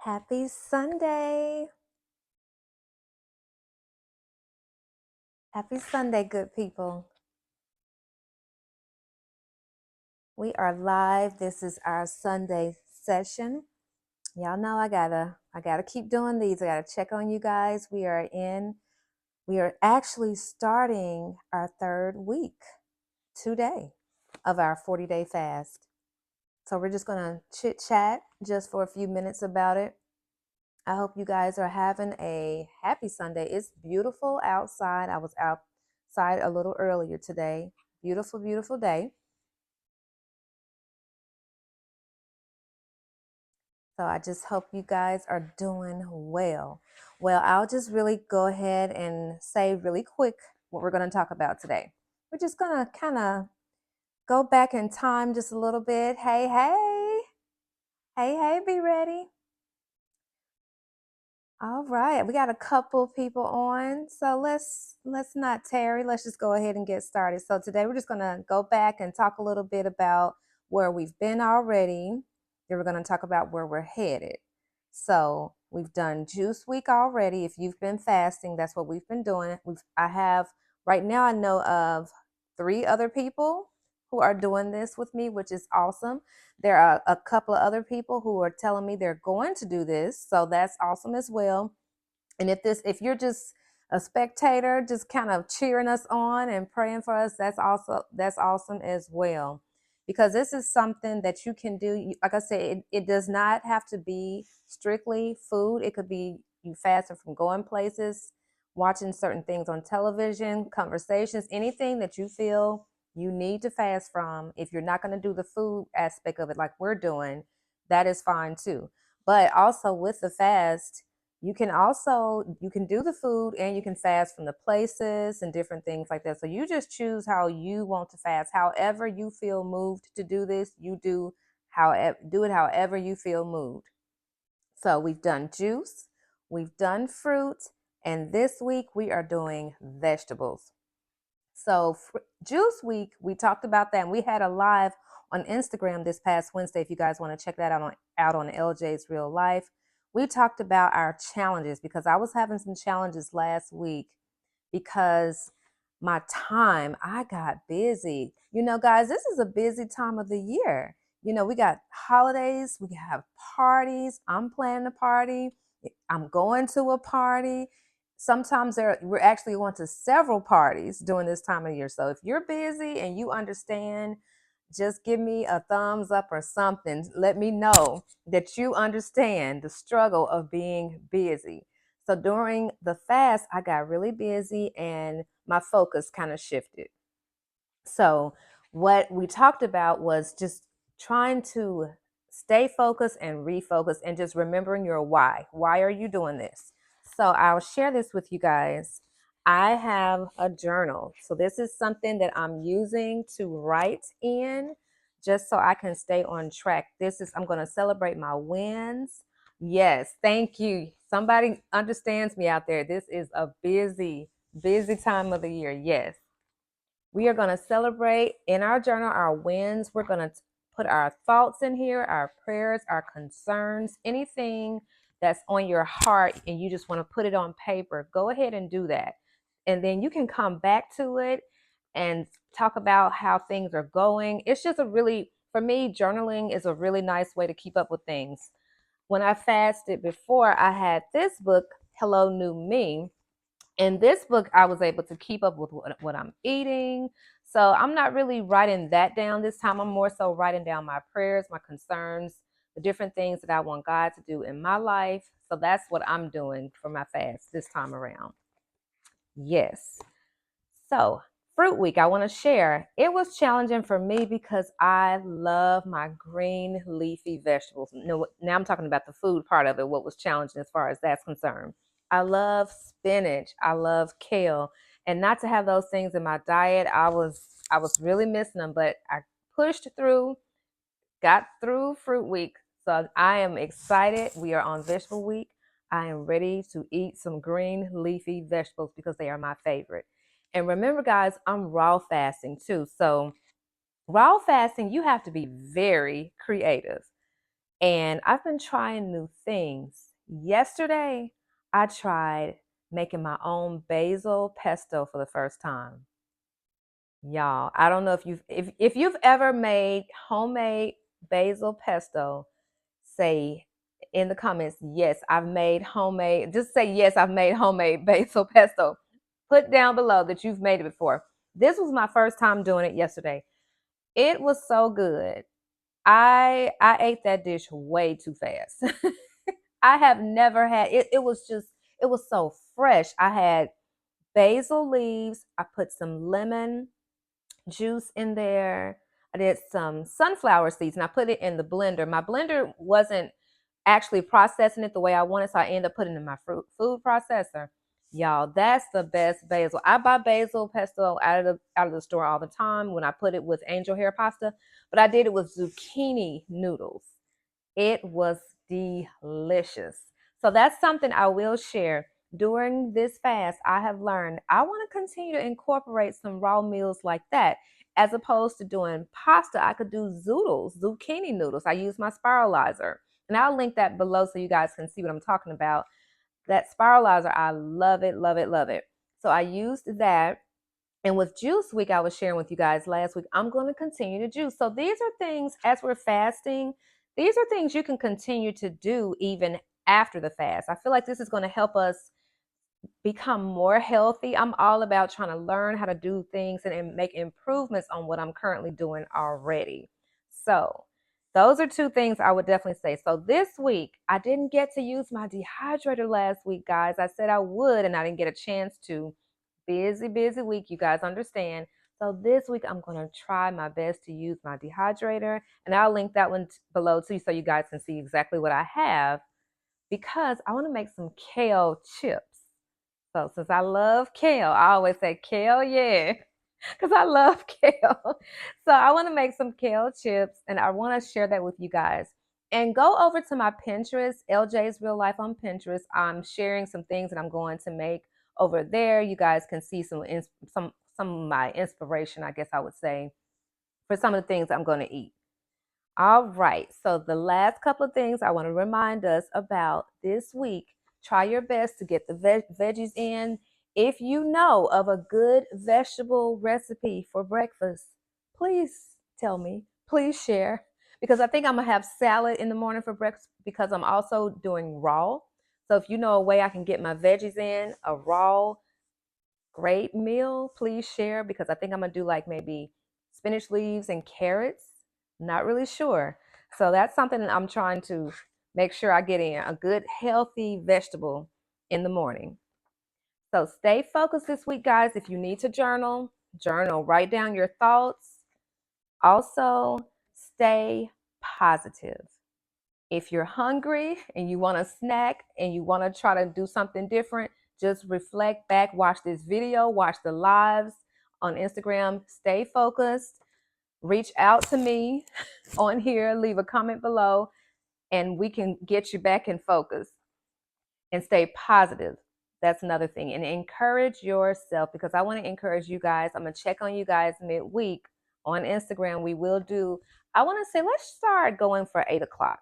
Happy Sunday. Happy Sunday, good people. We are live. This is our Sunday session. Y'all know I gotta keep doing these. I gotta check on you guys. We are actually starting our third week today of our 40-day fast. So we're just gonna chit chat just for a few minutes about it. I hope you guys are having a happy Sunday. It's beautiful outside. I was outside a little earlier today. Beautiful, beautiful day. So I just hope you guys are doing well. Well, I'll just really go ahead and say really quick what we're going to talk about today. We're just going to kind of go back in time just a little bit. Hey, hey. Hey, hey, be ready. All right, we got a couple people on, so let's not tarry. Let's just go ahead and get started. So today we're just gonna go back and talk a little bit about where we've been already. Then we're gonna talk about where we're headed. So we've done juice week already. If you've been fasting, that's what we've been doing. I have right now. I know of 3 other people who are doing this with me, which is awesome. There are a couple of other people who are telling me they're going to do this, so that's awesome as well. And if you're just a spectator, just kind of cheering us on and praying for us, that's awesome as well. Because this is something that you can do. Like I said, it does not have to be strictly food. It could be you fasting from going places, watching certain things on television, conversations, anything that you feel you need to fast from. If you're not going to do the food aspect of it like we're doing, that is fine too. But also with the fast, you can do the food and you can fast from the places and different things like that. So you just choose how you want to fast. However you feel moved to do this, you do it however you feel moved. So we've done juice, we've done fruit, and this week we are doing vegetables. So juice week, we talked about that, and we had a live on Instagram this past Wednesday. If you guys want to check that out on LJ's Real Life, we talked about our challenges because I was having some challenges last week because I got busy. Guys, this is a busy time of the year. We got holidays, we have parties. I'm planning a party. I'm going to a party. Sometimes we're actually going to several parties during this time of year. So if you're busy and you understand, just give me a thumbs up or something. Let me know that you understand the struggle of being busy. So during the fast, I got really busy and my focus kind of shifted. So what we talked about was just trying to stay focused and refocus and just remembering your why. Why are you doing this? So I'll share this with you guys. I have a journal. So this is something that I'm using to write in just so I can stay on track. I'm going to celebrate my wins. Yes, thank you. Somebody understands me out there. This is a busy, busy time of the year. Yes. We are going to celebrate in our journal our wins. We're going to put our thoughts in here, our prayers, our concerns, anything that's on your heart and you just want to put it on paper. Go ahead and do that. And then you can come back to it and talk about how things are going. It's just for me, journaling is a really nice way to keep up with things. When I fasted before, I had this book, Hello New Me. In this book, I was able to keep up with what I'm eating. So I'm not really writing that down this time. I'm more so writing down my prayers, my concerns, the different things that I want God to do in my life. So that's what I'm doing for my fast this time around. Yes. So, Fruit Week, I want to share. It was challenging for me because I love my green leafy vegetables. No, now I'm talking about the food part of it, what was challenging as far as that's concerned. I love spinach. I love kale. And not to have those things in my diet, I was really missing them, but I pushed through, got through Fruit Week. So I am excited. We are on Vegetable Week. I am ready to eat some green leafy vegetables because they are my favorite. And remember, guys, I'm raw fasting too. So raw fasting, you have to be very creative. And I've been trying new things. Yesterday, I tried making my own basil pesto for the first time. Y'all, I don't know if you've ever made homemade basil pesto, say in the comments, yes, I've made homemade. Just say yes, I've made homemade basil pesto. Put down below that you've made it before. This was my first time doing it yesterday. It was so good. I ate that dish way too fast. I have never had it. It was so fresh. I had basil leaves. I put some lemon juice in there. I did some sunflower seeds and I put it in the blender. My blender wasn't actually processing it the way I wanted, so I ended up putting it in my food processor. Y'all, that's the best basil. I buy basil pesto out of the store all the time when I put it with angel hair pasta, but I did it with zucchini noodles. It was delicious. So that's something I will share. During this fast, I have learned I want to continue to incorporate some raw meals like that. As opposed to doing pasta, I could do zoodles, zucchini noodles. I use my spiralizer. And I'll link that below so you guys can see what I'm talking about. That spiralizer, I love it, love it, love it. So I used that. And with Juice Week, I was sharing with you guys last week, I'm going to continue to juice. So these are things, as we're fasting, these are things you can continue to do even after the fast. I feel like this is going to help us become more healthy. I'm all about trying to learn how to do things and make improvements on what I'm currently doing already. So those are two things I would definitely say. So this week, I didn't get to use my dehydrator last week, guys. I said I would, and I didn't get a chance to. Busy, busy week, you guys understand. So this week, I'm going to try my best to use my dehydrator, and I'll link that one below too so you guys can see exactly what I have because I want to make some kale chips. So since I love kale, I always say kale, yeah, because I love kale. So I want to make some kale chips and I want to share that with you guys. And go over to my Pinterest, LJ's Real Life on Pinterest. I'm sharing some things that I'm going to make over there. You guys can see some of my inspiration, I guess I would say, for some of the things I'm going to eat. All right. So the last couple of things I want to remind us about this week. Try your best to get the veggies in. If you know of a good vegetable recipe for breakfast, please tell me. Please share. Because I think I'm going to have salad in the morning for breakfast because I'm also doing raw. So if you know a way I can get my veggies in, a raw great meal, please share because I think I'm gonna do like maybe spinach leaves and carrots. Not really sure. So that's something that I'm trying to make sure I get in a good, healthy vegetable in the morning. So stay focused this week, guys. If you need to journal, journal, write down your thoughts. Also, stay positive. If you're hungry and you want a snack and you want to try to do something different, just reflect back, watch this video, watch the lives on Instagram, stay focused, reach out to me on here, leave a comment below, and we can get you back in focus and stay positive. That's another thing. And encourage yourself because I want to encourage you guys. I'm going to check on you guys midweek on Instagram. I want to say, let's start going for 8 o'clock.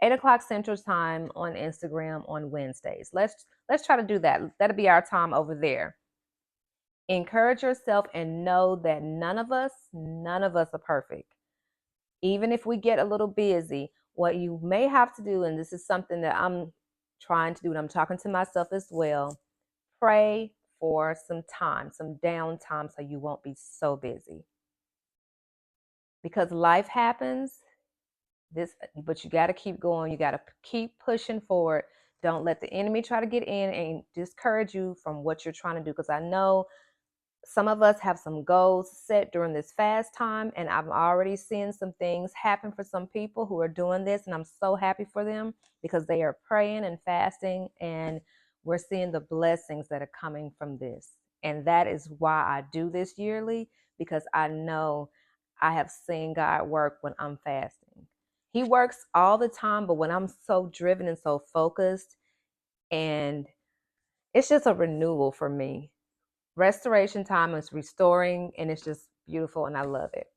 8 o'clock Central Time on Instagram on Wednesdays. Let's try to do that. That'll be our time over there. Encourage yourself and know that none of us are perfect. Even if we get a little busy, what you may have to do, and this is something that I'm trying to do, and I'm talking to myself as well, pray for some time, some downtime so you won't be so busy. Because life happens, but you got to keep going. You got to keep pushing forward. Don't let the enemy try to get in and discourage you from what you're trying to do. Because I know some of us have some goals set during this fast time, and I'm already seeing some things happen for some people who are doing this, and I'm so happy for them because they are praying and fasting, and we're seeing the blessings that are coming from this. And that is why I do this yearly, because I know I have seen God work when I'm fasting. He works all the time, but when I'm so driven and so focused, and it's just a renewal for me. Restoration time is restoring, and it's just beautiful, and I love it.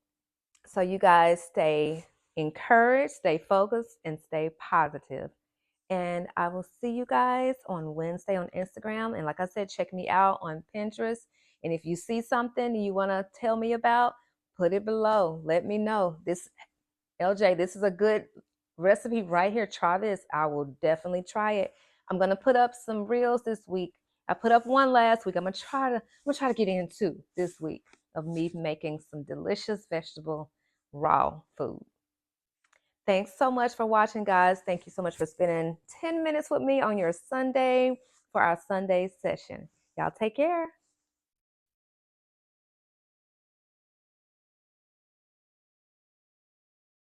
So you guys stay encouraged, stay focused, and stay positive. And I will see you guys on Wednesday on Instagram. And like I said, check me out on Pinterest. And if you see something you want to tell me about, put it below. Let me know. This LJ, this is a good recipe right here. Try this. I will definitely try it. I'm gonna put up some reels this week. I put up one last week. I'm gonna try to get in two this week of me making some delicious vegetable raw food. Thanks so much for watching, guys. Thank you so much for spending 10 minutes with me on your Sunday for our Sunday session. Y'all take care.